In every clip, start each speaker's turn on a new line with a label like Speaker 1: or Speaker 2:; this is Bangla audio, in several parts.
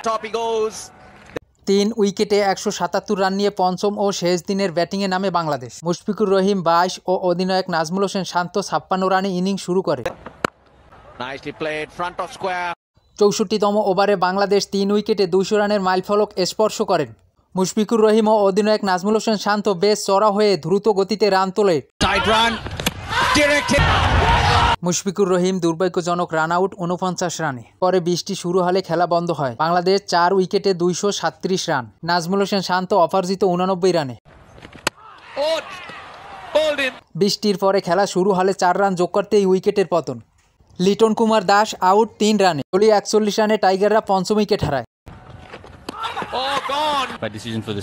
Speaker 1: Top he goes.
Speaker 2: 3 উইকেটে 177 রান নিয়ে পঞ্চম ও শেষ দিনের ব্যাটিংয়ে নামে বাংলাদেশ। মুশফিকুর রহিম 22 ও অধিনায়ক নাজমুল হোসেন শান্ত 56 রানে ইনিংস শুরু করে।
Speaker 1: Nicely played, front of square.
Speaker 2: 64তম ওভারে বাংলাদেশ 3 উইকেটে 200 রানের মাইলফলক স্পর্শ করেন। মুশফিকুর রহিম ও অধিনায়ক নাজমুল হোসেন শান্ত বেশ চড়া হয়ে দ্রুত গতিতে রান তোলে।
Speaker 1: Tight run. Direct hit.
Speaker 2: Mushfiqur Rahim দুর্ভাগ্যজনক রান আউট 49 রানে। পরে বৃষ্টি শুরু হলে খেলা বন্ধ হয়। বাংলাদেশ 4 উইকেটে 237 রান। নাজমুল হোসেন শান্ত অপরাজিত 89 রানে। বৃষ্টির পরে খেলা শুরু হলে 4 রান যোগ করতেই উইকেটের পতন। লিটন কুমার দাস আউট 3 রানে। দলীয় 41 রানে টাইগাররা পঞ্চম উইকেট হারায়।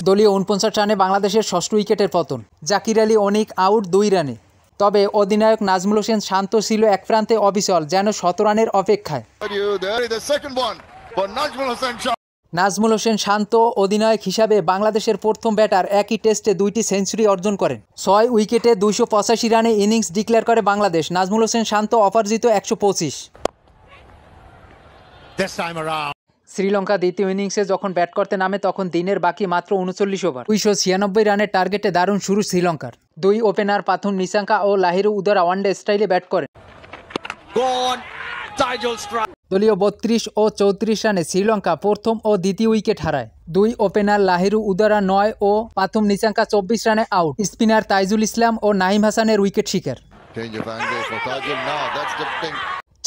Speaker 2: দলীয় 49 রানে বাংলাদেশের ষষ্ঠ উইকেটের পতন। জাকির আলী অনিক আউট 2 রানে। তবে অধিনায়ক নাজমুল হোসেন শান্ত ছিল এক প্রান্তে অবিচল, যেন 100 রানের অপেক্ষায়। নাজমুল হোসেন শান্ত অধিনায়ক হিসাবে বাংলাদেশের প্রথম ব্যাটার, একই টেস্টে 2টি সেঞ্চুরি অর্জন করেন। 6 উইকেটে 285 রানে ইনিংস ডিক্লেয়ার করে বাংলাদেশ। নাজমুল হোসেন শান্ত অপরাজিত 125। শ্রীলঙ্কা দ্বিতীয় ইনিংসে যখন ব্যাট করতে নামে তখন দিনের বাকি মাত্র 39 ওভার। 296 রানের টার্গেটে দারুণ শুরু শ্রীলঙ্কার। 2 ওপেনার পাথুম নিসাঙ্কা ও লাহিরু উদারা ওয়ানডে স্টাইলে ব্যাট করেন। দলীয় 32 ও 34 রানে শ্রীলঙ্কা প্রথম ও দ্বিতীয় উইকেট হারায়। 2 ওপেনার লাহিরু উদারা 9 ও পাথুম নিসাঙ্কা 24 রানে আউট। স্পিনার তাইজুল ইসলাম ও নাহিম হাসানের উইকেট শিকার।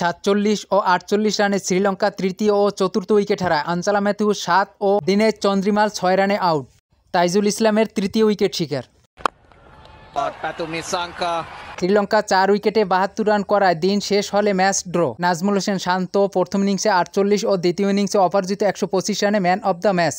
Speaker 2: 46 ও 48 রানে শ্রীলঙ্কা তৃতীয় ও চতুর্থ উইকেট হারায়। আঞ্চালা ম্যাথিউ 7 ও দিনেশ চন্দ্রিমাল 6 রানে আউট। তাইজুল ইসলামের তৃতীয় উইকেট শিকার। শ্রীলঙ্কা 4 উইকেটে 72 রান করায় দিন শেষ হলে ম্যাচ ড্র। নাজমুল হোসেন শান্ত প্রথম ইনিংসে 48 ও দ্বিতীয় ইনিংসে অপরাজিত 125 রানে ম্যান অব দ্য ম্যাচ।